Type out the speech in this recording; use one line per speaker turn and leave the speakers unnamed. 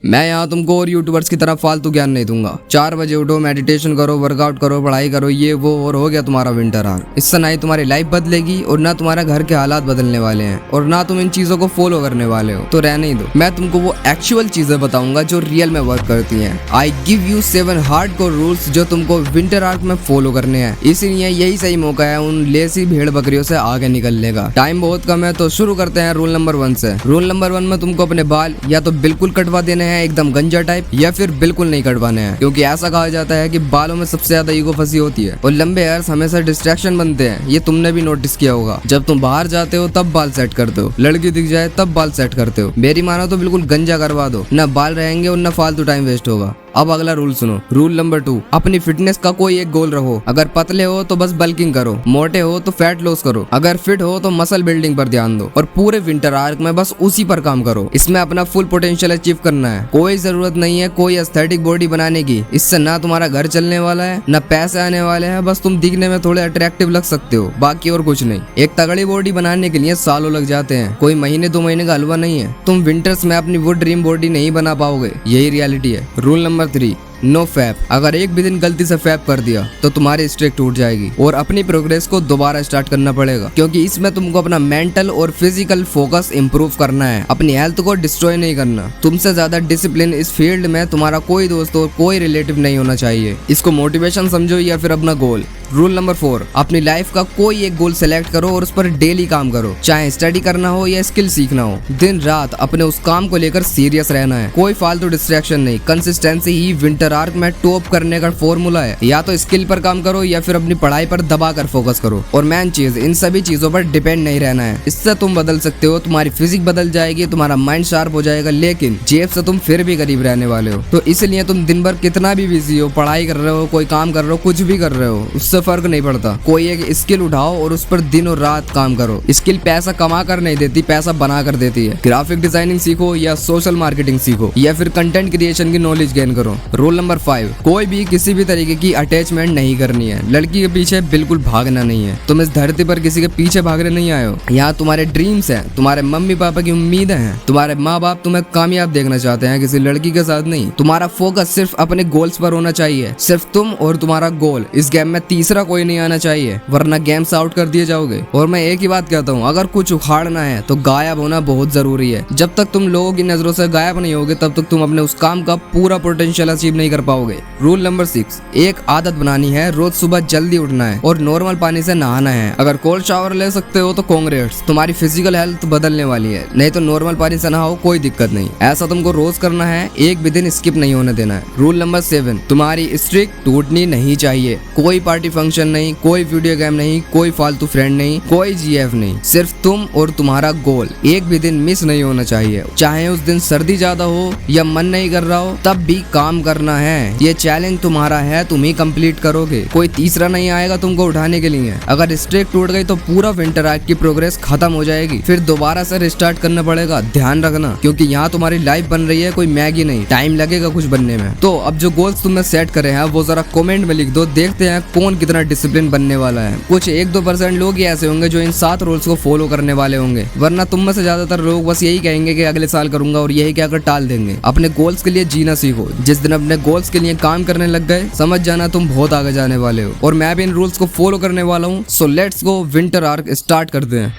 मैं यहाँ तुमको और यूट्यूबर्स की तरह फालतू ज्ञान नहीं दूंगा। 4 बजे उठो, मेडिटेशन करो, वर्कआउट करो, पढ़ाई करो, ये वो, और हो गया तुम्हारा विंटर आर। इससे ना ही तुम्हारी लाइफ बदलेगी और ना तुम्हारा घर के हालात बदलने वाले हैं और ना तुम इन चीजों को फॉलो करने वाले हो, तो रहने ही दो। मैं तुमको वो एक्चुअल चीजें बताऊंगा जो रियल में वर्क करती हैं। I give you 7 hardcore rules जो तुमको विंटर आर्क में फॉलो करने हैं। इसीलिए यही सही मौका है उन लेसी भेड़ बकरियों से आगे निकलने का। टाइम बहुत कम है, तो शुरू करते हैं रूल नंबर 1 से। रूल नंबर 1 में तुमको अपने बाल या तो बिल्कुल कटवा देने हैं एकदम गंजा टाइप, या फिर बिल्कुल नहीं कटवाने हैं, क्योंकि ऐसा कहा जाता है कि बालों में सबसे ज्यादा ईगो फंसी होती है और लंबे हेयर्स हमेशा डिस्ट्रैक्शन बनते हैं। ये तुमने भी नोटिस किया होगा। जब तुम बाहर जाते हो तब बाल सेट करते हो, लड़की दिख जाए तब बाल सेट करते हो। मेरी मानो तो बिल्कुल गंजा करवा दो, ना बाल रहेंगे और ना फालतू टाइम वेस्ट होगा। अब अगला रूल सुनो। रूल नंबर 2, अपनी फिटनेस का कोई एक गोल रखो। अगर पतले हो तो बस बल्किंग करो, मोटे हो तो फैट लॉस करो, अगर फिट हो तो मसल बिल्डिंग पर ध्यान दो और पूरे विंटर आर्क में बस उसी पर काम करो। इसमें अपना फुल पोटेंशियल अचीव करना है। कोई जरूरत नहीं है कोई एस्थेटिक बॉडी बनाने की। इससे ना तुम्हारा घर चलने वाला है ना पैसे आने वाले हैं, बस तुम दिखने में थोड़े अट्रैक्टिव लग सकते हो, बाकी और कुछ नहीं। एक तगड़ी बॉडी बनाने के लिए सालों लग जाते हैं, कोई महीने 2 महीने का हलवा नहीं है। तुम विंटर्स में अपनी वो ड्रीम बॉडी नहीं बना पाओगे, यही रियलिटी है। Rule number 3, no fap. अगर एक भी दिन गलती से फैप कर दिया तो तुम्हारी स्ट्रिक टूट जाएगी और अपनी प्रोग्रेस को दोबारा स्टार्ट करना पड़ेगा, क्योंकि इसमें तुमको अपना मेंटल और फिजिकल फोकस इंप्रूव करना है, अपनी हेल्थ को डिस्ट्रॉय नहीं करना। तुमसे ज्यादा डिसिप्लिन इस फील्ड में तुम्हारा कोई दोस्त और कोई रिलेटिव नहीं होना चाहिए। इसको मोटिवेशन समझो या फिर अपना गोल। रूल नंबर 4, अपनी लाइफ का कोई एक गोल सेलेक्ट करो और उस पर डेली काम करो, चाहे स्टडी करना हो या स्किल सीखना हो। दिन रात अपने उस काम को लेकर सीरियस रहना है, कोई फालतू डिस्ट्रैक्शन नहीं। कंसिस्टेंसी ही विंटर आर्क में टॉप करने का फॉर्मूला है। या तो स्किल पर काम करो या फिर अपनी पढ़ाई पर दबा कर फोकस करो। और मेन चीज, इन सभी चीजों पर डिपेंड नहीं रहना है। इससे तुम बदल सकते हो, तुम्हारी फिजिक बदल जाएगी, तुम्हारा माइंड शार्प हो जाएगा, लेकिन जेब से तुम फिर भी गरीब रहने वाले हो। तो इसलिए तुम दिन भर कितना भी बिजी हो, पढ़ाई कर रहे हो, कोई काम कर रहे हो, कुछ भी कर रहे हो, उससे फर्क नहीं पड़ता। कोई एक स्किल उठाओ और उस पर दिन और रात काम करो। स्किल पैसा कमा कर नहीं देती, पैसा बना कर देती है। ग्राफिक डिजाइनिंग सीखो या सोशल मार्केटिंग सीखो या फिर कंटेंट क्रिएशन की नॉलेज गेन करो। रूल नंबर 5, कोई भी किसी भी तरीके की अटैचमेंट नहीं करनी है। लड़की के पीछे बिल्कुल भागना नहीं है। तुम इस धरती पर किसी के पीछे भागने नहीं आए हो। यहाँ तुम्हारे ड्रीम्स हैं, तुम्हारे मम्मी पापा की उम्मीदें हैं, तुम्हारे माँ बाप तुम्हें कामयाब देखना चाहते हैं, किसी लड़की के साथ नहीं। तुम्हारा फोकस सिर्फ अपने गोल्स पर होना चाहिए, सिर्फ तुम और तुम्हारा गोल। इस गेम में तीसरा कोई नहीं आना चाहिए, वरना गेम से आउट कर दिए जाओगे। और मैं एक ही बात कहता हूँ, अगर कुछ उखाड़ना है तो गायब होना बहुत जरूरी है। जब तक तुम लोगों की नजरों से गायब नहीं होगे तब तक तुम अपने उस काम का पूरा पोटेंशियल अचीव नहीं कर पाओगे। रूल नंबर 6, एक आदत बनानी है, रोज सुबह जल्दी उठना है और नॉर्मल पानी से नहाना है। अगर कोल्ड शावर ले सकते हो तो कांग्रेट्स, तुम्हारी फिजिकल हेल्थ बदलने वाली है। नहीं तो नॉर्मल पानी से नहाओ, कोई दिक्कत नहीं। ऐसा तुमको रोज करना है, एक भी दिन स्किप नहीं होने देना है। रूल नंबर 7, तुम्हारी स्ट्रिक टूटनी नहीं चाहिए। कोई पार्टी फंक्शन नहीं, कोई वीडियो गेम नहीं, कोई फालतू फ्रेंड नहीं, कोई जीएफ नहीं, सिर्फ तुम और तुम्हारा गोल। एक भी दिन मिस नहीं होना चाहिए, चाहे उस दिन सर्दी ज्यादा हो या मन नहीं कर रहा हो, तब भी काम करना है। ये चैलेंज तुम्हारा है, तुम ही कंप्लीट करोगे, कोई तीसरा नहीं आएगा तुमको उठाने के लिए। अगर स्ट्रिक टूट गई तो पूरा विंटर आर्क की प्रोग्रेस खत्म हो जाएगी, फिर दोबारा से रिस्टार्ट करना पड़ेगा। ध्यान रखना, क्योंकि यहाँ तुम्हारी लाइफ बन रही है, कोई मैगी नहीं, टाइम लगेगा कुछ बनने में। तो अब जो गोल्स तुमने सेट करे हैं वो जरा कमेंट में लिख दो, देखते हैं कौन कितना डिसिप्लिन बनने वाला है। कुछ 1-2% लोग ही ऐसे होंगे जो इन 7 रूल्स को फॉलो करने वाले होंगे, वरना तुम में से ज्यादातर लोग बस यही कहेंगे कि अगले साल करूंगा और यही कहकर टाल देंगे। अपने गोल्स के लिए जीना सीखो। जिस दिन अपने गोल्स के लिए काम करने लग गए, समझ जाना तुम बहुत आगे जाने वाले हो। और मैं भी इन रूल्स को फॉलो करने वाला हूँ। So let's go, winter arc start करते हैं।